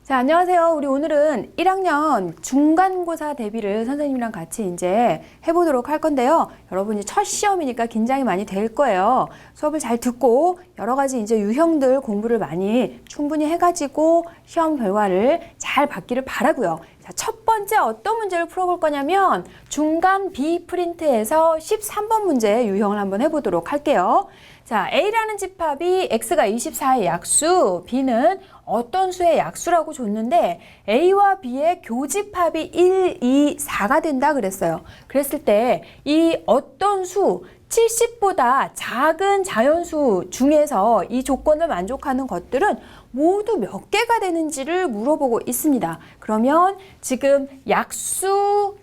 자, 안녕하세요. 우리 오늘은 1학년 중간고사 대비를 선생님이랑 같이 이제 해보도록 할 건데요. 여러분이 첫 시험이니까 긴장이 많이 될 거예요. 수업을 잘 듣고 여러 가지 이제 유형들 공부를 많이 충분히 해가지고 시험 결과를 잘 받기를 바라고요. 자, 첫 번째 어떤 문제를 풀어볼 거냐면 중간 비프린트에서 13번 문제 유형을 한번 해보도록 할게요. 자, A라는 집합이 X가 24의 약수, B는 어떤 수의 약수라고 줬는데 A와 B의 교집합이 1, 2, 4가 된다 그랬어요. 그랬을 때 이 어떤 수, 70보다 작은 자연수 중에서 이 조건을 만족하는 것들은 모두 몇 개가 되는지를 물어보고 있습니다. 그러면 지금 약수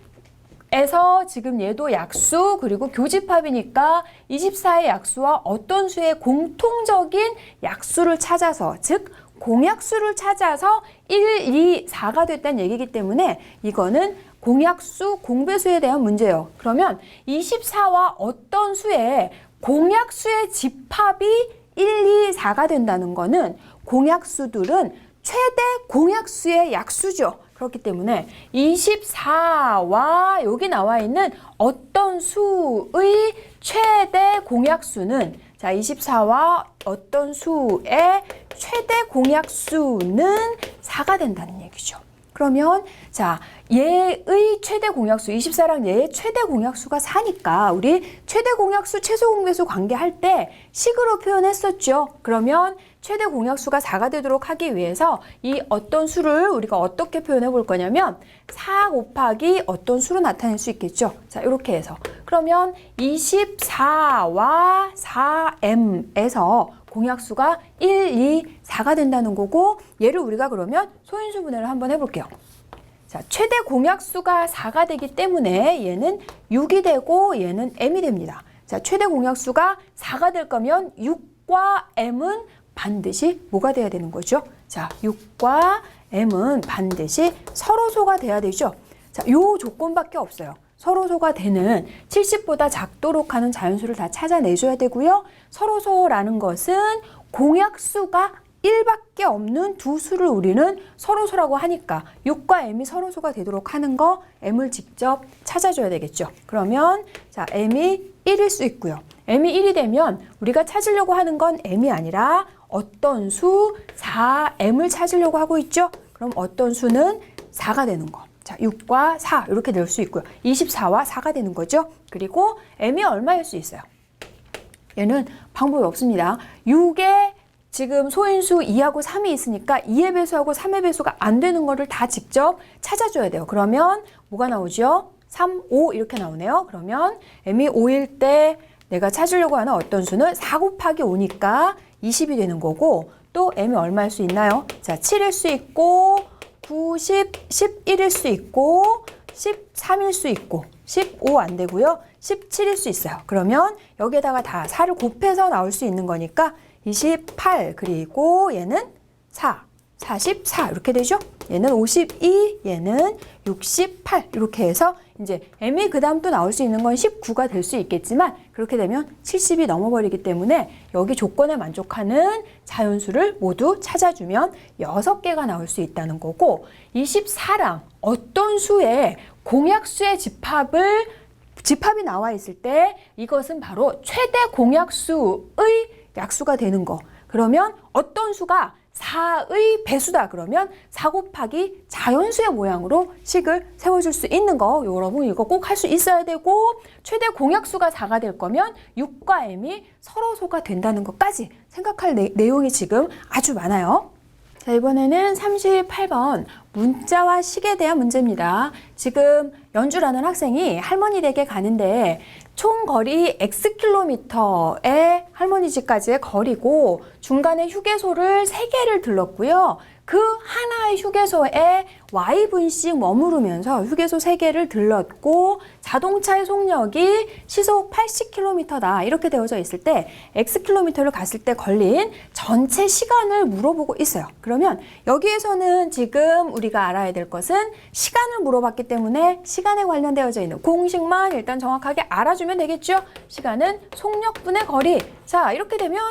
에서 지금 얘도 약수 그리고 교집합이니까 24의 약수와 어떤 수의 공통적인 약수를 찾아서 즉 공약수를 찾아서 1, 2, 4가 됐다는 얘기이기 때문에 이거는 공약수, 공배수에 대한 문제예요. 그러면 24와 어떤 수의 공약수의 집합이 1, 2, 4가 된다는 거는 공약수들은 최대 공약수의 약수죠. 그렇기 때문에 24와 여기 나와 있는 어떤 수의 최대 공약수는 자 24와 어떤 수의 최대 공약수는 4가 된다는 얘기죠. 그러면 자 얘의 최대 공약수 24랑 얘의 최대 공약수가 4니까 우리 최대 공약수 최소 공배수 관계할 때 식으로 표현했었죠. 그러면 최대 공약수가 4가 되도록 하기 위해서 이 어떤 수를 우리가 어떻게 표현해 볼 거냐면 4 곱하기 어떤 수로 나타낼 수 있겠죠. 자, 이렇게 해서 그러면 24와 4m에서 공약수가 1, 2, 4가 된다는 거고 얘를 우리가 그러면 소인수분해를 한번 해볼게요. 자, 최대 공약수가 4가 되기 때문에 얘는 6이 되고 얘는 m이 됩니다. 자, 최대 공약수가 4가 될 거면 6과 m은 반드시 뭐가 돼야 되는 거죠? 자, 6과 m은 반드시 서로소가 돼야 되죠. 자, 요 조건밖에 없어요. 서로소가 되는 70보다 작도록 하는 자연수를 다 찾아내줘야 되고요. 서로소라는 것은 공약수가 1밖에 없는 두 수를 우리는 서로소라고 하니까 6과 m이 서로소가 되도록 하는 거 m을 직접 찾아줘야 되겠죠. 그러면 자 m이 1일 수 있고요. m이 1이 되면 우리가 찾으려고 하는 건 m이 아니라 어떤 수 4m을 찾으려고 하고 있죠. 그럼 어떤 수는 4가 되는 거. 자, 6과 4 이렇게 낼 수 있고요. 24와 4가 되는 거죠. 그리고 m이 얼마일 수 있어요? 얘는 방법이 없습니다. 6에 지금 소인수 2하고 3이 있으니까 2의 배수하고 3의 배수가 안 되는 거를 다 직접 찾아줘야 돼요. 그러면 뭐가 나오죠? 3, 5 이렇게 나오네요. 그러면 m이 5일 때 내가 찾으려고 하는 어떤 수는 4 곱하기 5니까 20이 되는 거고 또 m이 얼마일 수 있나요? 자, 7일 수 있고 9, 10, 11일 수 있고 13일 수 있고 15 안 되고요. 17일 수 있어요. 그러면 여기에다가 다 4를 곱해서 나올 수 있는 거니까 28 그리고 얘는 4, 44 이렇게 되죠. 얘는 52, 얘는 68 이렇게 해서 이제 m이 그 다음 또 나올 수 있는 건 19가 될 수 있겠지만 그렇게 되면 70이 넘어버리기 때문에 여기 조건에 만족하는 자연수를 모두 찾아주면 6개가 나올 수 있다는 거고 24랑 어떤 수의 공약수의 집합이 나와 있을 때 이것은 바로 최대 공약수의 약수가 되는 거. 그러면 어떤 수가 4의 배수다 그러면 4 곱하기 자연수의 모양으로 식을 세워줄 수 있는 거 여러분 이거 꼭 할 수 있어야 되고 최대 공약수가 4가 될 거면 6과 m이 서로소가 된다는 것까지 생각할 내용이 지금 아주 많아요. 자, 이번에는 38번 문자와 식에 대한 문제입니다. 지금 연주라는 학생이 할머니 댁에 가는데 총 거리 X킬로미터의 할머니 집까지의 거리고 중간에 휴게소를 3개를 들렀고요. 그 하나의 휴게소에 Y분씩 머무르면서 휴게소 3개를 들렀고 자동차의 속력이 시속 80km다 이렇게 되어져 있을 때 X킬로미터를 갔을 때 걸린 전체 시간을 물어보고 있어요. 그러면 여기에서는 지금 우리가 알아야 될 것은 시간을 물어봤기 때문에 시간에 관련되어져 있는 공식만 일단 정확하게 알아주면 되겠죠. 시간은 속력분의 거리. 자, 이렇게 되면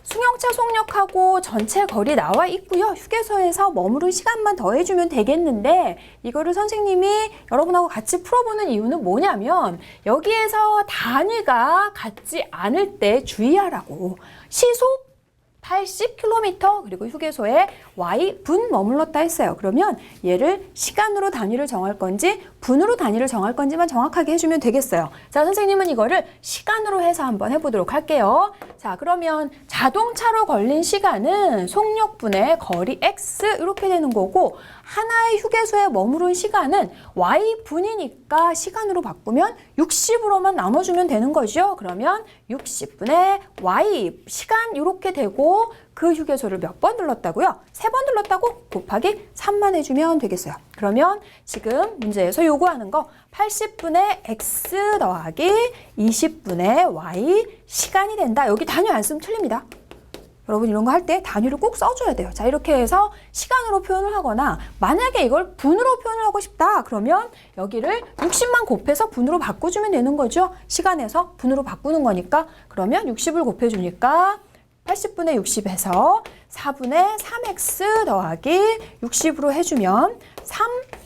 승용차 속력하고 전체 거리 나와 있고요. 휴게소에서 머무른 시간만 더해주면 되겠는데 이거를 선생님이 여러분하고 같이 풀어보는 이유는 뭐냐면 여기에서 단위가 같지 않을 때 주의하라고. 시속 80km 그리고 휴게소에 Y분 머물렀다 했어요. 그러면 얘를 시간으로 단위를 정할 건지 분으로 단위를 정할 건지만 정확하게 해주면 되겠어요. 자, 선생님은 이거를 시간으로 해서 한번 해보도록 할게요. 자, 그러면 자동차로 걸린 시간은 속력분의 거리 X 이렇게 되는 거고 하나의 휴게소에 머무른 시간은 Y분이니까 시간으로 바꾸면 60으로만 나눠주면 되는 거죠. 그러면 60분의 Y 시간 이렇게 되고 그 휴게소를 몇 번 들렀다고요? 3번 들렀다고 곱하기 3만 해주면 되겠어요. 그러면 지금 문제에서 요구하는 거 80분의 X 더하기 20분의 Y 시간이 된다. 여기 단위 안 쓰면 틀립니다. 여러분 이런 거 할 때 단위를 꼭 써줘야 돼요. 자, 이렇게 해서 시간으로 표현을 하거나 만약에 이걸 분으로 표현을 하고 싶다 그러면 여기를 60만 곱해서 분으로 바꿔주면 되는 거죠. 시간에서 분으로 바꾸는 거니까 그러면 60을 곱해주니까 80분의 60에서 4분의 3x 더하기 60으로 해주면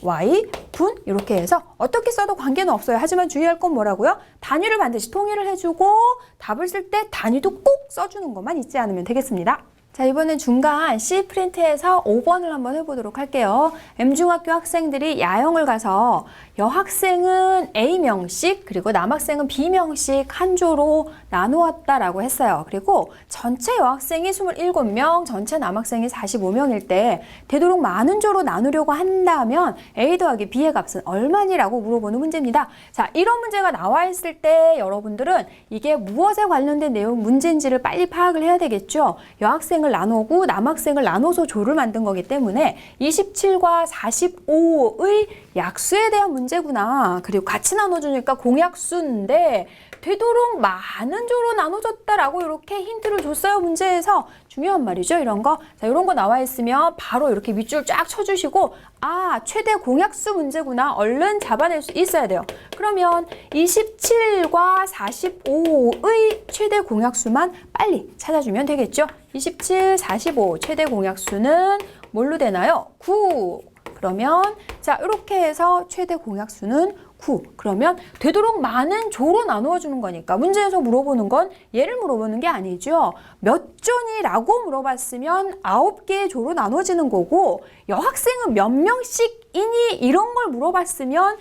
3y 분 이렇게 해서 어떻게 써도 관계는 없어요. 하지만 주의할 건 뭐라고요? 단위를 반드시 통일을 해주고 답을 쓸 때 단위도 꼭 써주는 것만 잊지 않으면 되겠습니다. 자, 이번엔 중간 C 프린트에서 5번을 한번 해보도록 할게요. M중학교 학생들이 야영을 가서 여학생은 A명씩 그리고 남학생은 B명씩 한 조로 나누었다라고 했어요. 그리고 전체 여학생이 27명, 전체 남학생이 45명일 때 되도록 많은 조로 나누려고 한다면 A 더하기 B의 값은 얼마니라고 물어보는 문제입니다. 자, 이런 문제가 나와 있을 때 여러분들은 이게 무엇에 관련된 내용 문제인지를 빨리 파악을 해야 되겠죠. 여학생을 나누고 남학생을 나눠서 조를 만든 거기 때문에 27과 45의 약수에 대한 문제구나. 그리고 같이 나눠주니까 공약수인데 되도록 많은 조로 나눠줬다라고 이렇게 힌트를 줬어요. 문제에서 중요한 말이죠. 이런 거. 자, 이런 거 나와 있으면 바로 이렇게 밑줄 쫙 쳐주시고 아, 최대 공약수 문제구나. 얼른 잡아낼 수 있어야 돼요. 그러면 27과 45의 최대 공약수만 빨리 찾아주면 되겠죠. 27, 45 최대 공약수는 뭘로 되나요? 9. 그러면 자, 이렇게 해서 최대 공약수는 9. 그러면 되도록 많은 조로 나누어 주는 거니까 문제에서 물어보는 건 얘를 물어보는 게 아니죠. 몇 조니라고 물어봤으면 9개의 조로 나눠지는 거고 여학생은 몇 명씩이니 이런 걸 물어봤으면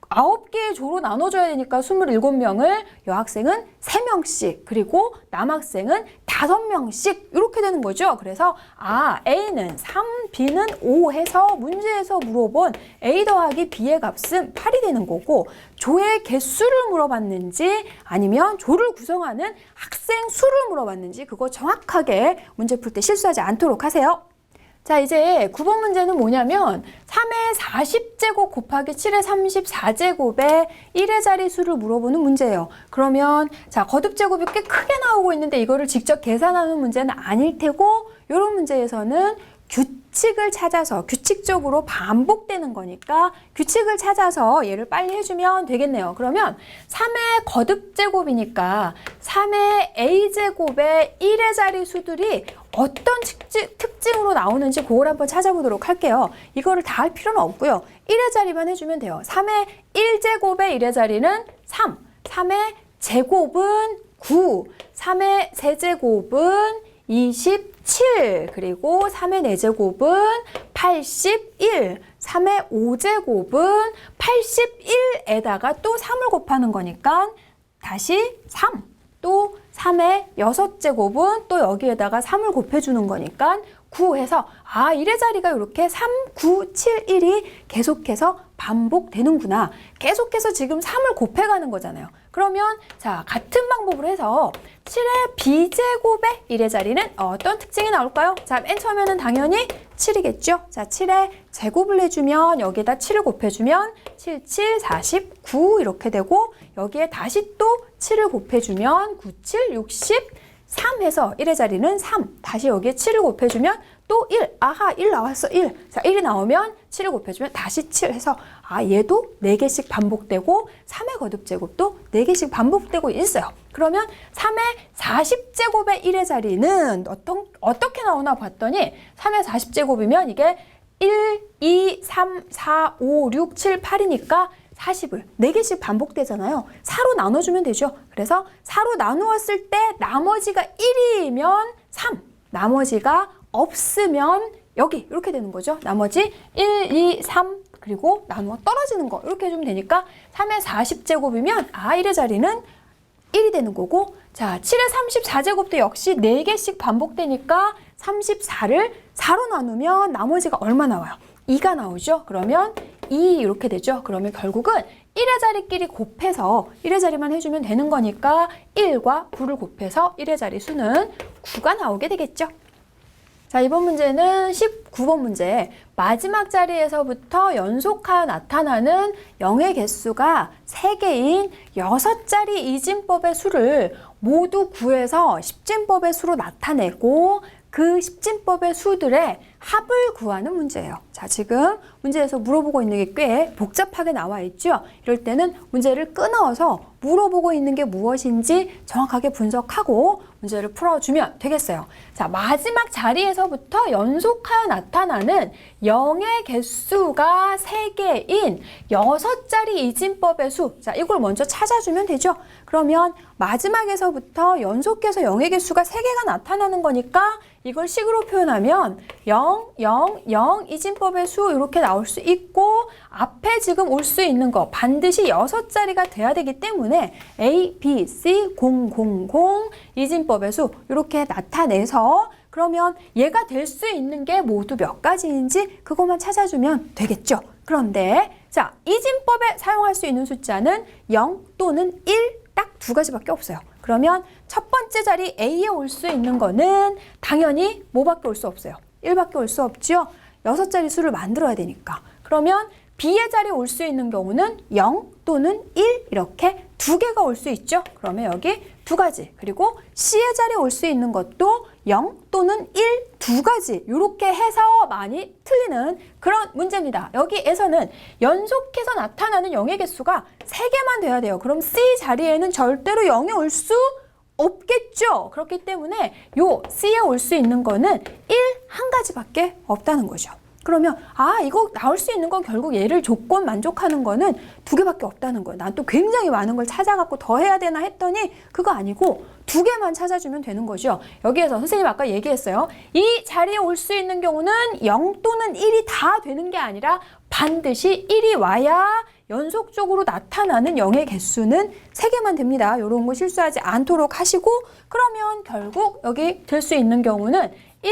9개의 조로 나눠줘야 되니까 27명을 여학생은 3명씩 그리고 남학생은 5명씩 이렇게 되는 거죠. 그래서 아, A는 3, B는 5 해서 문제에서 물어본 A 더하기 B의 값은 8이 되는 거고 조의 개수를 물어봤는지 아니면 조를 구성하는 학생 수를 물어봤는지 그거 정확하게 문제 풀 때 실수하지 않도록 하세요. 자, 이제 9번 문제는 뭐냐면 3의 40제곱 곱하기 7의 34제곱의 1의 자리수를 물어보는 문제예요. 그러면 자, 거듭제곱이 꽤 크게 나오고 있는데 이거를 직접 계산하는 문제는 아닐 테고 이런 문제에서는 규칙을 찾아서 규칙적으로 반복되는 거니까 규칙을 찾아서 얘를 빨리 해주면 되겠네요. 그러면 3의 거듭제곱이니까 3의 a제곱의 1의 자리 수들이 어떤 특징으로 나오는지 그걸 한번 찾아보도록 할게요. 이거를 다 할 필요는 없고요. 1의 자리만 해주면 돼요. 3의 1제곱의 1의 자리는 3, 3의 제곱은 9, 3의 세제곱은 27, 그리고 3의 4제곱은 81, 3의 5제곱은 81에다가 또 3을 곱하는 거니까 다시 3, 또 3의 6제곱은 또 여기에다가 3을 곱해주는 거니까 9 해서 아, 1의 자리가 이렇게 3, 9, 7, 1이 계속해서 반복되는구나. 계속해서 지금 3을 곱해가는 거잖아요. 그러면 자, 같은 방법으로 해서 7의 b제곱의 1의 자리는 어떤 특징이 나올까요? 자, 맨 처음에는 당연히 7이겠죠? 자, 7의 제곱을 해주면 여기에다 7을 곱해주면 7, 7, 49 이렇게 되고 여기에 다시 또 7을 곱해주면 9, 7, 63 해서 1의 자리는 3. 다시 여기에 7을 곱해주면 또 또 1. 아하, 1 나왔어, 1. 자, 1이 나오면 7을 곱해주면 다시 7 해서 얘도 4개씩 반복되고 3의 거듭제곱도 4개씩 반복되고 있어요. 그러면 3의 40제곱의 1의 자리는 어떻게 나오나 봤더니 3의 40제곱이면 이게 1, 2, 3, 4, 5, 6, 7, 8이니까 40을 4개씩 반복되잖아요. 4로 나눠주면 되죠. 그래서 4로 나누었을 때 나머지가 1이면 3, 나머지가 없으면 여기 이렇게 되는 거죠. 나머지 1, 2, 3 그리고 나누어 떨어지는 거 이렇게 해주면 되니까 3의 40제곱이면 1의 자리는 1이 되는 거고, 자 7의 34제곱도 역시 4개씩 반복되니까 34를 4로 나누면 나머지가 얼마 나와요? 2가 나오죠. 그러면 2 이렇게 되죠. 그러면 결국은 1의 자리끼리 곱해서 1의 자리만 해주면 되는 거니까 1과 9를 곱해서 1의 자리 수는 9가 나오게 되겠죠. 자, 이번 문제는 19번 문제. 마지막 자리에서부터 연속하여 나타나는 0의 개수가 3개인 6자리 이진법의 수를 모두 구해서 십진법의 수로 나타내고 그 십진법의 수들의 합을 구하는 문제예요. 자, 지금 문제에서 물어보고 있는 게 꽤 복잡하게 나와 있죠. 이럴 때는 문제를 끊어서 물어보고 있는 게 무엇인지 정확하게 분석하고 문제를 풀어주면 되겠어요. 자, 마지막 자리에서부터 연속하여 나타나는 0의 개수가 3개인 6자리 이진법의 수. 자, 이걸 먼저 찾아주면 되죠. 그러면 마지막에서부터 연속해서 0의 개수가 3개가 나타나는 거니까 이걸 식으로 표현하면 0, 0, 0 이진법의 수 이렇게 나올 수 있고, 앞에 지금 올 수 있는 거 반드시 6자리가 돼야 되기 때문에 A, B, C, 0, 0, 0 이진법의 수 이렇게 나타내서 그러면 얘가 될 수 있는 게 모두 몇 가지인지 그것만 찾아주면 되겠죠. 그런데 자, 이진법에 사용할 수 있는 숫자는 0 또는 1 딱 2가지밖에 없어요. 그러면 첫 번째 자리 A에 올 수 있는 거는 당연히 뭐밖에 올 수 없어요. 1밖에 올 수 없죠. 6자리 수를 만들어야 되니까. 그러면 B의 자리에 올 수 있는 경우는 0 또는 1 이렇게 2개가 올 수 있죠. 그러면 여기 2가지. 그리고 C의 자리에 올 수 있는 것도 0 또는 1, 2가지 이렇게 해서 많이 틀리는 그런 문제입니다. 여기에서는 연속해서 나타나는 0의 개수가 3개만 돼야 돼요. 그럼 C 자리에는 절대로 0이 올 수 없겠죠. 그렇기 때문에 요 C에 올 수 있는 거는 1, 1가지밖에 없다는 거죠. 그러면 이거 나올 수 있는 건 결국 얘를 조건 만족하는 거는 2개밖에 없다는 거예요. 난 또 굉장히 많은 걸 찾아갖고 더 해야 되나 했더니 그거 아니고 2개만 찾아주면 되는 거죠. 여기에서 선생님 아까 얘기했어요. 이 자리에 올 수 있는 경우는 0 또는 1이 다 되는 게 아니라 반드시 1이 와야 연속적으로 나타나는 0의 개수는 3개만 됩니다. 이런 거 실수하지 않도록 하시고, 그러면 결국 여기 될 수 있는 경우는 1,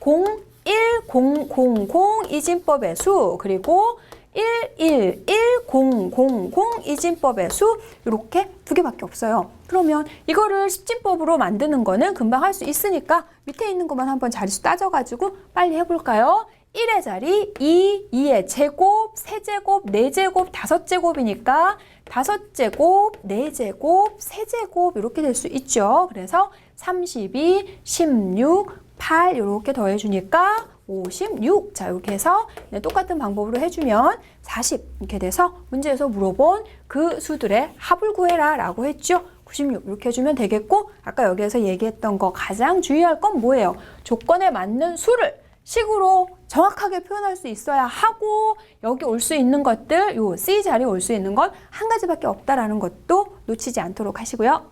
0, 1, 0, 0, 0 이진법의 수, 그리고 1, 1, 1, 0, 0, 0 이진법의 수 이렇게 2개밖에 없어요. 그러면 이거를 십진법으로 만드는 거는 금방 할 수 있으니까 밑에 있는 것만 한번 자리수 따져가지고 빨리 해볼까요? 1의 자리 2, 2의 제곱, 세제곱, 4제곱, 5제곱이니까 5제곱, 4제곱, 세제곱 이렇게 될 수 있죠. 그래서 32, 16, 8 이렇게 더해주니까 56. 자, 이렇게 해서 똑같은 방법으로 해주면 40 이렇게 돼서 문제에서 물어본 그 수들의 합을 구해라 라고 했죠. 96 이렇게 해주면 되겠고, 아까 여기에서 얘기했던 거 가장 주의할 건 뭐예요? 조건에 맞는 수를 식으로 정확하게 표현할 수 있어야 하고, 여기 올 수 있는 것들, 요 C 자리에 올 수 있는 건 1가지밖에 없다라는 것도 놓치지 않도록 하시고요.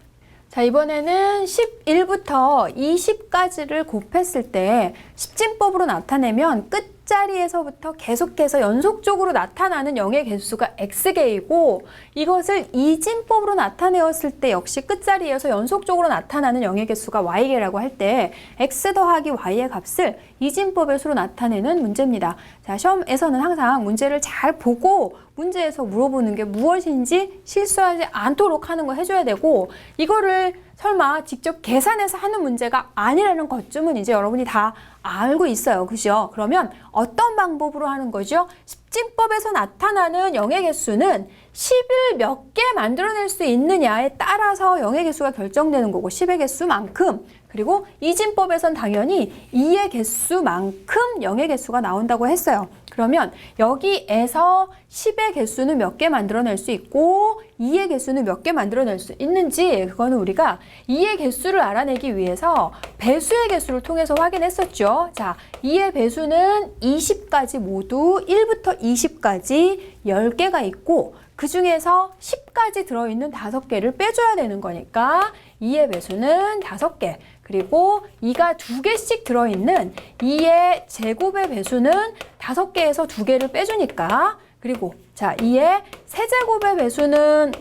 자, 이번에는 11부터 20까지를 곱했을 때 십진법으로 나타내면 끝자리에서부터 계속해서 연속적으로 나타나는 0의 개수가 X개이고, 이것을 이진법으로 나타내었을 때 역시 끝자리에서 연속적으로 나타나는 0의 개수가 Y개라고 할 때 X 더하기 Y의 값을 이진법의 수로 나타내는 문제입니다. 자, 시험에서는 항상 문제를 잘 보고 문제에서 물어보는 게 무엇인지 실수하지 않도록 하는 거 해줘야 되고, 이거를 설마 직접 계산해서 하는 문제가 아니라는 것쯤은 이제 여러분이 다 알고 있어요. 그죠? 그러면 어떤 방법으로 하는 거죠? 십진법에서 나타나는 0의 개수는 10을 몇 개 만들어낼 수 있느냐에 따라서 0의 개수가 결정되는 거고, 10의 개수만큼 그리고 이진법에선 당연히 2의 개수만큼 0의 개수가 나온다고 했어요. 그러면 여기에서 10의 개수는 몇 개 만들어낼 수 있고 2의 개수는 몇 개 만들어낼 수 있는지 그거는 우리가 2의 개수를 알아내기 위해서 배수의 개수를 통해서 확인했었죠. 자, 2의 배수는 20까지 모두 1부터 20까지 10개가 있고 그 중에서 10까지 들어있는 5개를 빼줘야 되는 거니까 2의 배수는 5개, 그리고 2가 2개씩 들어있는 2의 제곱의 배수는 5개에서 2개를 빼주니까, 그리고 자 2의 세제곱의 배수는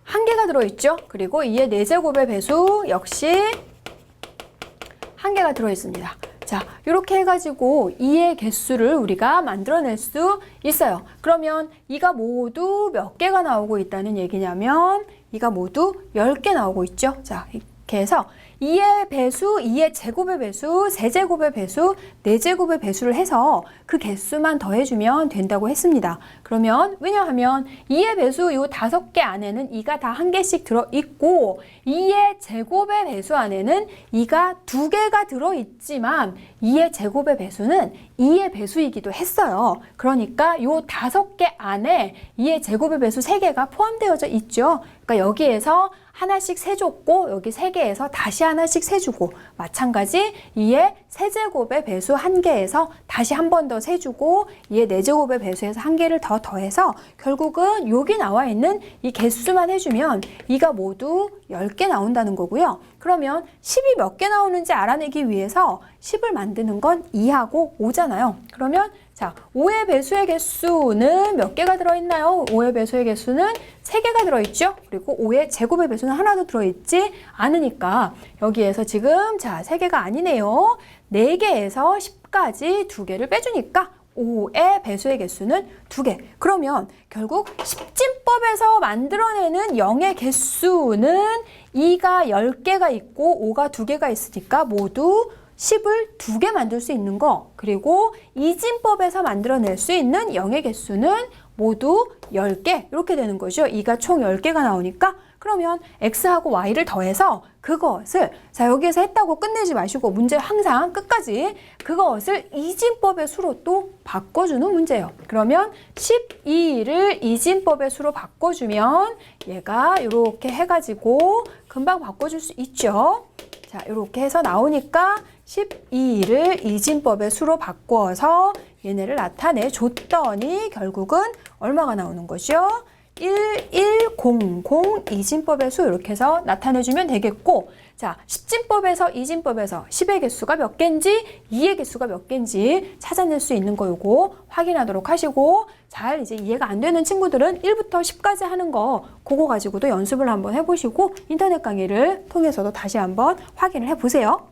1개가 들어있죠. 그리고 2의 4제곱의 배수 역시 1개가 들어있습니다. 자, 이렇게 해가지고 2의 개수를 우리가 만들어낼 수 있어요. 그러면 2가 모두 몇 개가 나오고 있다는 얘기냐면 2가 모두 10개 나오고 있죠. 자, 이렇게 해서 2의 배수, 2의 제곱의 배수, 세제곱의 배수, 4제곱의 배수를 해서 그 개수만 더해주면 된다고 했습니다. 그러면 왜냐하면 2의 배수 이 5개 안에는 2가 다 1개씩 들어있고 2의 제곱의 배수 안에는 2가 2개가 들어있지만 2의 제곱의 배수는 2의 배수이기도 했어요. 그러니까 이 5개 안에 2의 제곱의 배수 3개가 포함되어져 있죠. 그러니까 여기에서 하나씩 세줬고 여기 3개에서 다시 하나씩 세주고, 마찬가지 2의 세제곱의 배수 1개에서 다시 한 번 더 세주고 2의 4제곱의 배수에서 1개를 더 더해서 결국은 여기 나와 있는 이 개수만 해주면 2가 모두 10개 나온다는 거고요. 그러면 10이 몇 개 나오는지 알아내기 위해서 10을 만드는 건 2하고 5잖아요. 그러면 자, 5의 배수의 개수는 몇 개가 들어있나요? 5의 배수의 개수는 3개가 들어있죠? 그리고 5의 제곱의 배수는 하나도 들어있지 않으니까 여기에서 지금 자 3개가 아니네요. 4개에서 10까지 2개를 빼주니까 5의 배수의 개수는 2개. 그러면 결국 십진법에서 만들어내는 0의 개수는 2가 10개가 있고 5가 2개가 있으니까 모두 10을 2개 만들 수 있는 거, 그리고 이진법에서 만들어낼 수 있는 0의 개수는 모두 10개 이렇게 되는 거죠. 2가 총 10개가 나오니까 그러면 x하고 y를 더해서 그것을 자 여기에서 했다고 끝내지 마시고 문제 항상 끝까지 그것을 이진법의 수로 또 바꿔주는 문제예요. 그러면 12를 이진법의 수로 바꿔주면 얘가 이렇게 해가지고 금방 바꿔줄 수 있죠. 자 이렇게 해서 나오니까 12를 이진법의 수로 바꿔서 얘네를 나타내 줬더니 결국은 얼마가 나오는 거죠? 1100 이진법의 수 이렇게 해서 나타내주면 되겠고, 자 십진법에서 이진법에서 10의 개수가 몇 개인지 2의 개수가 몇 개인지 찾아낼 수 있는 거 요거 확인하도록 하시고, 잘 이제 이해가 안 되는 친구들은 1부터 10까지 하는 거 그거 가지고도 연습을 한번 해보시고 인터넷 강의를 통해서도 다시 한번 확인을 해보세요.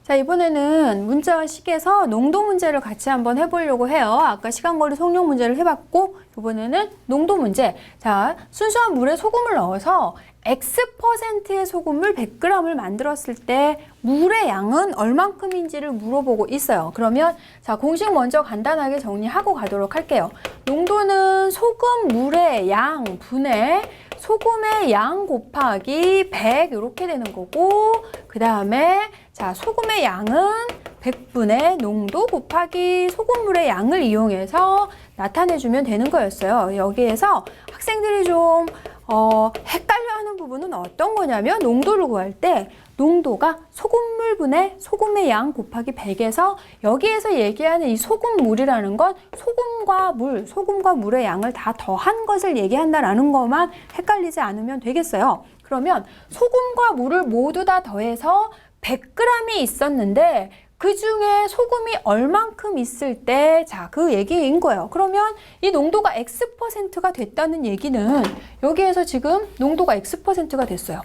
자 이번에는 문자와 식에서 농도 문제를 같이 한번 해보려고 해요. 아까 시간거리 속력 문제를 해봤고 이번에는 농도 문제. 자 순수한 물에 소금을 넣어서 X%의 소금물 100g을 만들었을 때 물의 양은 얼만큼인지를 물어보고 있어요. 그러면 자 공식 먼저 간단하게 정리하고 가도록 할게요. 농도는 소금 물의 양 분의 소금의 양 곱하기 100 이렇게 되는 거고, 그 다음에 자 소금의 양은 100분의 농도 곱하기 소금물의 양을 이용해서 나타내주면 되는 거였어요. 여기에서 학생들이 좀 헷갈려하는 부분은 어떤 거냐면 농도를 구할 때 농도가 소금물분의 소금의 양 곱하기 100에서 여기에서 얘기하는 이 소금물이라는 건 소금과 물의 양을 다 더한 것을 얘기한다라는 것만 헷갈리지 않으면 되겠어요. 그러면 소금과 물을 모두 다 더해서 100g이 있었는데 그 중에 소금이 얼만큼 있을 때, 자, 그 얘기인 거예요. 그러면 이 농도가 X%가 됐다는 얘기는 여기에서 지금 농도가 X%가 됐어요.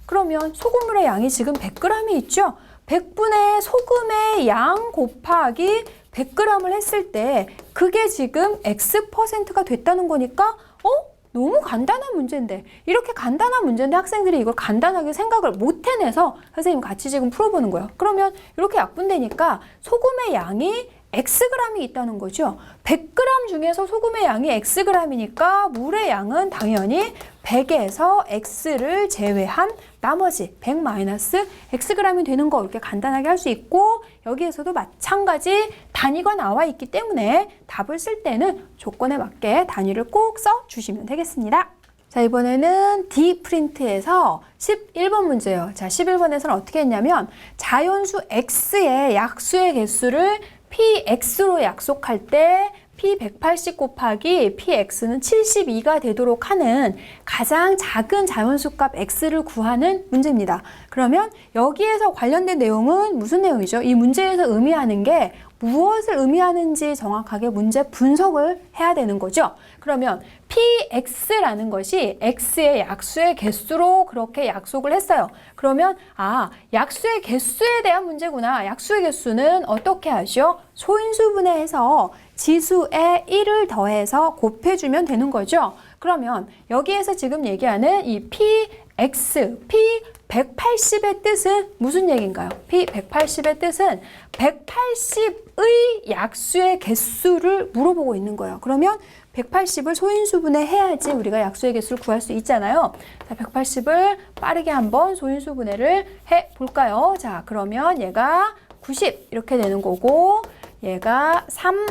그러면 소금물의 양이 지금 100g이 있죠? 100분의 소금의 양 곱하기 100g을 했을 때 그게 지금 X%가 됐다는 거니까 너무 간단한 문제인데, 이렇게 간단한 문제인데 학생들이 이걸 간단하게 생각을 못 해내서 선생님 같이 지금 풀어보는 거예요. 그러면 이렇게 약분되니까 소금의 양이 Xg이 있다는 거죠. 100g 중에서 소금의 양이 Xg이니까 물의 양은 당연히 100에서 X를 제외한 나머지 100-Xg이 되는 거 이렇게 간단하게 할 수 있고 여기에서도 마찬가지 단위가 나와 있기 때문에 답을 쓸 때는 조건에 맞게 단위를 꼭 써주시면 되겠습니다. 자, 이번에는 D 프린트에서 11번 문제예요. 자, 11번에서는 어떻게 했냐면 자연수 X의 약수의 개수를 PX로 약속할 때 P180 곱하기 PX는 72가 되도록 하는 가장 작은 자연수값 X를 구하는 문제입니다. 그러면 여기에서 관련된 내용은 무슨 내용이죠? 이 문제에서 의미하는 게 무엇을 의미하는지 정확하게 문제 분석을 해야 되는 거죠. 그러면 PX라는 것이 X의 약수의 개수로 그렇게 약속을 했어요. 그러면 약수의 개수에 대한 문제구나. 약수의 개수는 어떻게 하죠? 소인수분해해서 지수에 1을 더해서 곱해주면 되는 거죠. 그러면 여기에서 지금 얘기하는 이 PX, P180의 뜻은 무슨 얘기인가요? P180의 뜻은 180의 약수의 개수를 물어보고 있는 거예요. 그러면 180을 소인수분해 해야지 우리가 약수의 개수를 구할 수 있잖아요. 자, 180을 빠르게 한번 소인수분해를 해 볼까요? 자, 그러면 얘가 90 이렇게 되는 거고 얘가 3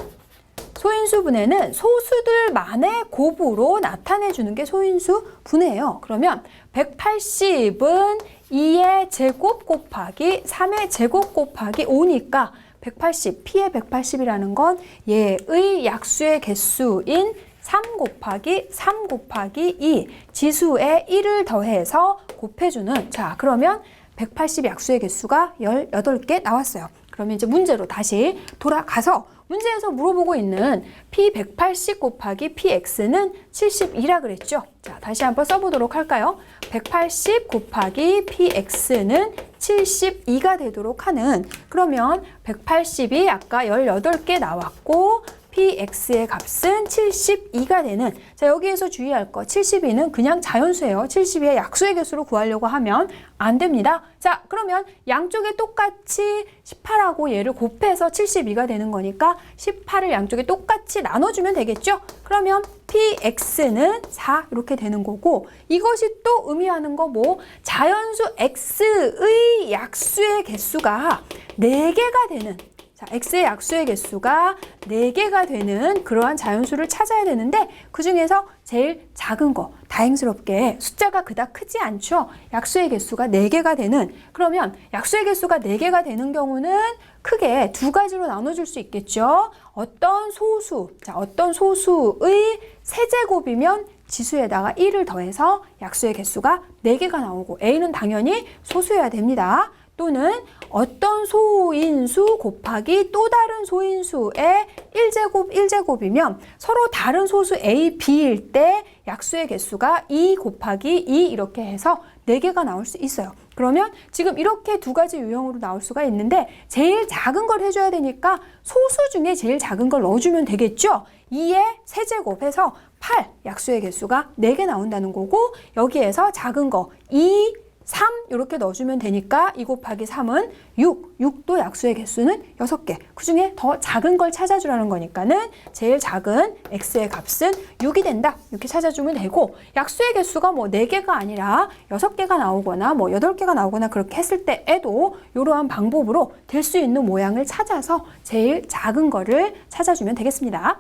소인수분해는 소수들만의 곱으로 나타내주는 게 소인수분해예요. 그러면 180은 2의 제곱 곱하기 3의 제곱 곱하기 5니까 180, P의 180이라는 건 얘의 약수의 개수인 3 곱하기 3 곱하기 2 지수에 1을 더해서 곱해주는 자 그러면 180 약수의 개수가 18개 나왔어요. 그러면 이제 문제로 다시 돌아가서 문제에서 물어보고 있는 P180 곱하기 PX는 72라 그랬죠. 자, 다시 한번 써보도록 할까요? 180 곱하기 PX는 72가 되도록 하는 그러면 180이 아까 18개 나왔고 PX의 값은 72가 되는 자 여기에서 주의할 거 72는 그냥 자연수예요. 72의 약수의 개수로 구하려고 하면 안 됩니다. 자 그러면 양쪽에 똑같이 18하고 얘를 곱해서 72가 되는 거니까 18을 양쪽에 똑같이 나눠주면 되겠죠. 그러면 PX는 4 이렇게 되는 거고 이것이 또 의미하는 거 뭐 자연수 X의 약수의 개수가 4개가 되는 자, X의 약수의 개수가 4개가 되는 그러한 자연수를 찾아야 되는데 그 중에서 제일 작은 거 다행스럽게 숫자가 그닥 크지 않죠. 약수의 개수가 4개가 되는 그러면 약수의 개수가 4개가 되는 경우는 크게 두 가지로 나눠줄 수 있겠죠. 어떤 소수, 자, 어떤 소수의 세제곱이면 지수에다가 1을 더해서 약수의 개수가 4개가 나오고 A는 당연히 소수여야 됩니다. 또는 어떤 소인수 곱하기 또 다른 소인수의 1제곱이면 서로 다른 소수 A, B일 때 약수의 개수가 2 곱하기 2 이렇게 해서 4개가 나올 수 있어요. 그러면 지금 이렇게 두 가지 유형으로 나올 수가 있는데 제일 작은 걸 해줘야 되니까 소수 중에 제일 작은 걸 넣어주면 되겠죠. 2의 세제곱해서 8 약수의 개수가 4개 나온다는 거고 여기에서 작은 거 2, 3 이렇게 넣어주면 되니까 2 곱하기 3은 6도 약수의 개수는 6개 그 중에 더 작은 걸 찾아주라는 거니까는 제일 작은 X의 값은 6이 된다 이렇게 찾아주면 되고 약수의 개수가 뭐 4개가 아니라 6개가 나오거나 뭐 8개가 나오거나 그렇게 했을 때에도 이러한 방법으로 될 수 있는 모양을 찾아서 제일 작은 거를 찾아주면 되겠습니다.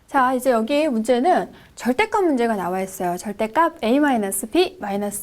자, 이제 여기 문제는 절대값 문제가 나와 있어요. 절대값 a-b-b-a의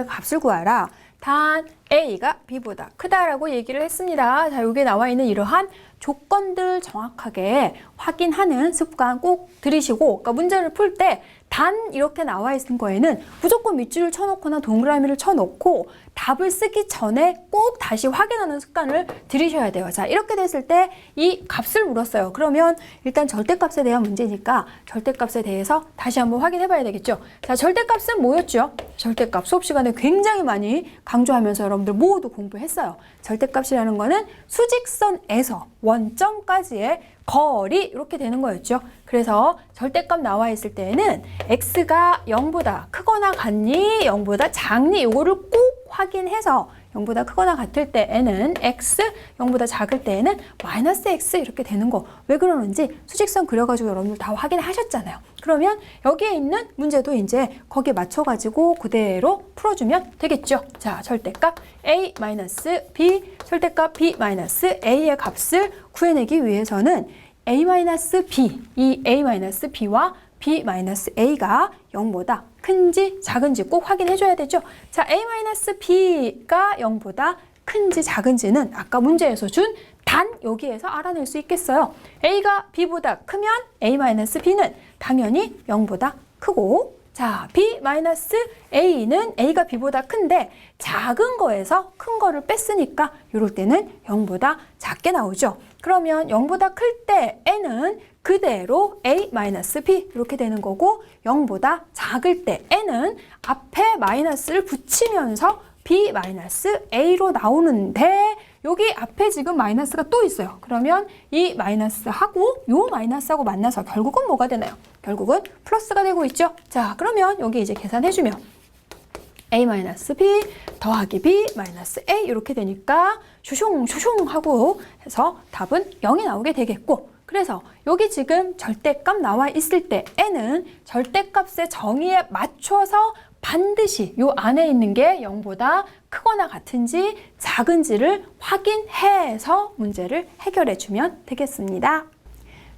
값을 구하라. 단 a가 b보다 크다라고 얘기를 했습니다. 자, 여기 나와 있는 이러한 조건들 정확하게 확인하는 습관 꼭 들이시고 그러니까 문제를 풀 때 단 이렇게 나와 있는 거에는 무조건 밑줄을 쳐놓거나 동그라미를 쳐놓고 답을 쓰기 전에 꼭 다시 확인하는 습관을 들이셔야 돼요. 자, 이렇게 됐을 때 이 값을 물었어요. 그러면 일단 절대값에 대한 문제니까 절대값에 대해서 다시 한번 확인해 봐야 되겠죠. 자, 절대값은 뭐였죠? 절대값 수업 시간에 굉장히 많이 강조하면서 여러분들 모두 공부했어요. 절대값이라는 거는 수직선에서 원점까지의 거리 이렇게 되는 거였죠. 그래서 절대값 나와 있을 때는 x가 0보다 크거나 같니 0보다 작니 이거를 꼭 확인해서 0보다 크거나 같을 때에는 x, 0보다 작을 때에는 마이너스 x 이렇게 되는 거. 왜 그러는지 수직선 그려가지고 여러분들 다 확인하셨잖아요. 그러면 여기에 있는 문제도 이제 거기에 맞춰가지고 그대로 풀어주면 되겠죠. 자, 절대값 a-b, 절대값 b-a의 값을 구해내기 위해서는 a-b, 이 a-b와 b-a가 0보다 큰지 작은지 꼭 확인해줘야 되죠. 자, a-b가 0보다 큰지 작은지는 아까 문제에서 준 단 여기에서 알아낼 수 있겠어요. a가 b보다 크면 a-b는 당연히 0보다 크고, 자, b-a는 a가 b보다 큰데 작은 거에서 큰 거를 뺐으니까 이럴 때는 0보다 작게 나오죠. 그러면 0보다 클 때 n은 그대로 a-b 이렇게 되는 거고, 0보다 작을 때 n은 앞에 마이너스를 붙이면서 b-a로 나오는데 여기 앞에 지금 마이너스가 또 있어요. 그러면 이 마이너스하고 요 마이너스하고 만나서 결국은 뭐가 되나요? 결국은 플러스가 되고 있죠. 자, 그러면 여기 이제 계산해주면 a-b 더하기 b-a 이렇게 되니까 슈숑 하고 해서 답은 0이 나오게 되겠고, 그래서 여기 지금 절대값 나와 있을 때 n은 절대값의 정의에 맞춰서 반드시 요 안에 있는 게 0보다 크거나 같은지 작은지를 확인해서 문제를 해결해 주면 되겠습니다.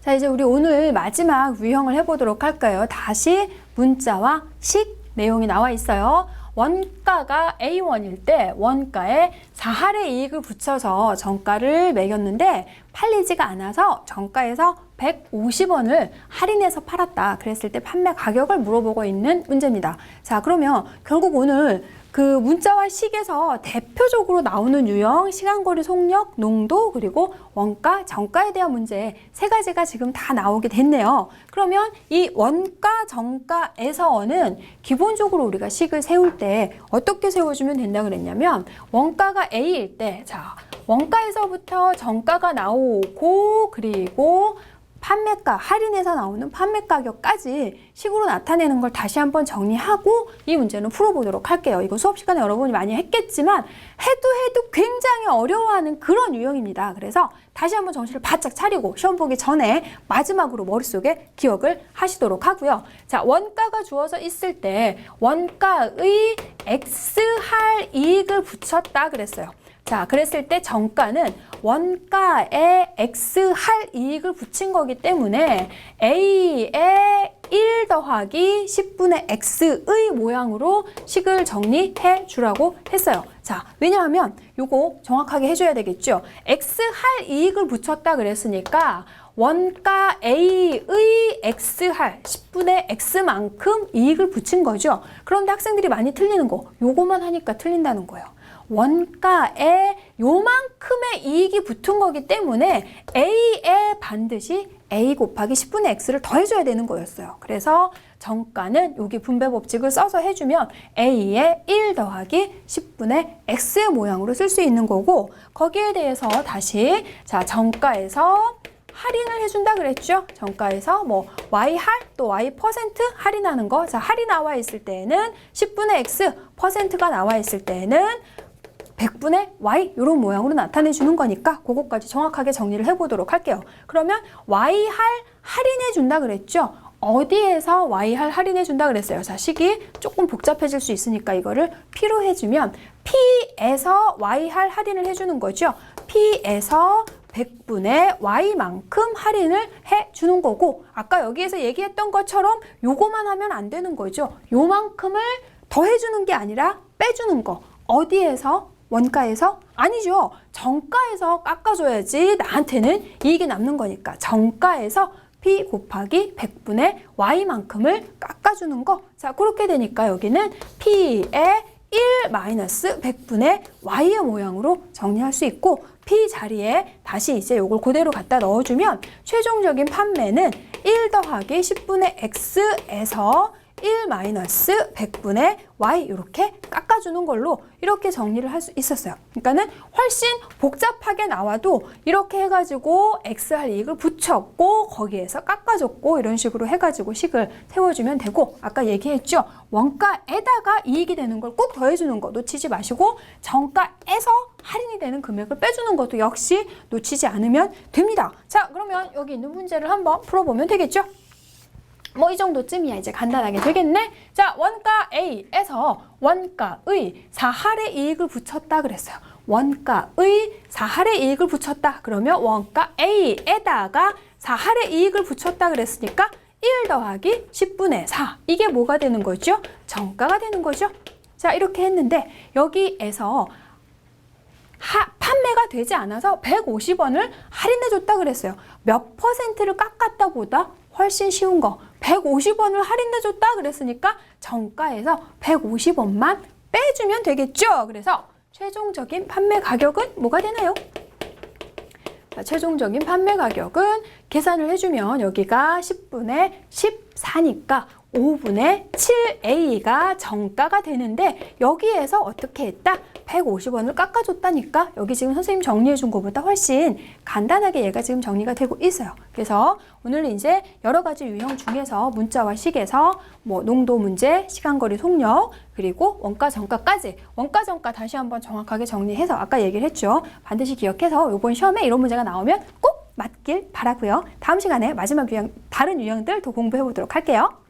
자, 이제 우리 오늘 마지막 유형을 해보도록 할까요? 다시 문자와 식 내용이 나와 있어요. 원가가 A1일 때 원가에 4할의 이익을 붙여서 정가를 매겼는데 팔리지가 않아서 정가에서 150원을 할인해서 팔았다. 그랬을 때 판매 가격을 물어보고 있는 문제입니다. 자, 그러면 결국 오늘 그 문자와 식에서 대표적으로 나오는 유형, 시간거리 속력, 농도, 그리고 원가, 정가에 대한 문제 세 가지가 지금 다 나오게 됐네요. 그러면 이 원가, 정가에서는 기본적으로 우리가 식을 세울 때 어떻게 세워주면 된다 그랬냐면, 원가가 A일 때, 자, 원가에서부터 정가가 나오고, 그리고 판매가, 할인해서 나오는 판매 가격까지 식으로 나타내는 걸 다시 한번 정리하고 이 문제는 풀어보도록 할게요. 이거 수업 시간에 여러분이 많이 했겠지만 해도 굉장히 어려워하는 그런 유형입니다. 그래서 다시 한번 정신을 바짝 차리고 시험 보기 전에 마지막으로 머릿속에 기억을 하시도록 하고요. 자, 원가가 주어져 있을 때 원가의 X할 이익을 붙였다 그랬어요. 자, 그랬을 때 정가는 원가에 X할 이익을 붙인 거기 때문에 A에 1 더하기 10분의 X의 모양으로 식을 정리해 주라고 했어요. 자, 왜냐하면 요거 정확하게 해줘야 되겠죠. X할 이익을 붙였다 그랬으니까 원가 A의 X할 10분의 X만큼 이익을 붙인 거죠. 그런데 학생들이 많이 틀리는 거, 요거만 하니까 틀린다는 거예요. 원가에 요만큼의 이익이 붙은 거기 때문에 A에 반드시 A 곱하기 10분의 X를 더해줘야 되는 거였어요. 그래서 정가는 여기 분배 법칙을 써서 해주면 A에 1 더하기 10분의 X 모양으로 쓸 수 있는 거고, 거기에 대해서 다시 자, 정가에서 할인을 해준다 그랬죠. 정가에서 뭐 Y할 또 Y% 할인하는 거. 자, 할인 나와 있을 때는 10분의 X, %가 나와 있을 때는 100분의 Y 이런 모양으로 나타내 주는 거니까 그것까지 정확하게 정리를 해보도록 할게요. 그러면 Y할 할인해 준다 그랬죠. 어디에서 Y할 할인해 준다 그랬어요. 자, 식이 조금 복잡해질 수 있으니까 이거를 P로 해주면 P에서 Y할 할인을 해주는 거죠. P에서 100분의 Y만큼 할인을 해주는 거고, 아까 여기에서 얘기했던 것처럼 요거만 하면 안 되는 거죠. 요만큼을 더해주는 게 아니라 빼주는 거. 어디에서? 원가에서? 아니죠. 정가에서 깎아줘야지 나한테는 이익이 남는 거니까 정가에서 P 곱하기 100분의 Y만큼을 깎아주는 거. 자, 그렇게 되니까 여기는 P에 1 마이너스 100분의 Y의 모양으로 정리할 수 있고, P 자리에 다시 이제 요걸 그대로 갖다 넣어주면 최종적인 판매는 1 더하기 10분의 X에서 1 마이너스 100분의 y 이렇게 깎아주는 걸로 이렇게 정리를 할 수 있었어요. 그러니까는 훨씬 복잡하게 나와도 이렇게 해가지고 x 할 이익을 붙였고 거기에서 깎아줬고 이런 식으로 해가지고 식을 세워주면 되고 아까 얘기했죠. 원가에다가 이익이 되는 걸 꼭 더해주는 거 놓치지 마시고 정가에서 할인이 되는 금액을 빼주는 것도 역시 놓치지 않으면 됩니다. 자, 그러면 여기 있는 문제를 한번 풀어보면 되겠죠? 뭐 이 정도쯤이야 이제 간단하게 되겠네. 자, 원가 A에서 원가의 4할의 이익을 붙였다 그랬어요. 원가의 4할의 이익을 붙였다. 그러면 원가 A에다가 4할의 이익을 붙였다 그랬으니까 1 더하기 10분의 4. 이게 뭐가 되는 거죠? 정가가 되는 거죠. 자, 이렇게 했는데 여기에서 판매가 되지 않아서 150원을 할인해줬다 그랬어요. 몇 퍼센트를 깎았다 보다 훨씬 쉬운 거 150원을 할인해줬다 그랬으니까 정가에서 150원만 빼주면 되겠죠. 그래서 최종적인 판매 가격은 뭐가 되나요? 자, 최종적인 판매 가격은 계산을 해주면 여기가 10분의 14니까 5분의 7A가 정가가 되는데 여기에서 어떻게 했다? 150원을 깎아줬다니까 여기 지금 선생님 정리해 준 것보다 훨씬 간단하게 얘가 지금 정리가 되고 있어요. 그래서 오늘 이제 여러 가지 유형 중에서 문자와 식에서 뭐 농도 문제, 시간거리 속력, 그리고 원가 정가까지 원가 정가 다시 한번 정확하게 정리해서 아까 얘기를 했죠. 반드시 기억해서 이번 시험에 이런 문제가 나오면 꼭 맞길 바라고요. 다음 시간에 마지막 유형, 다른 유형들 더 공부해 보도록 할게요.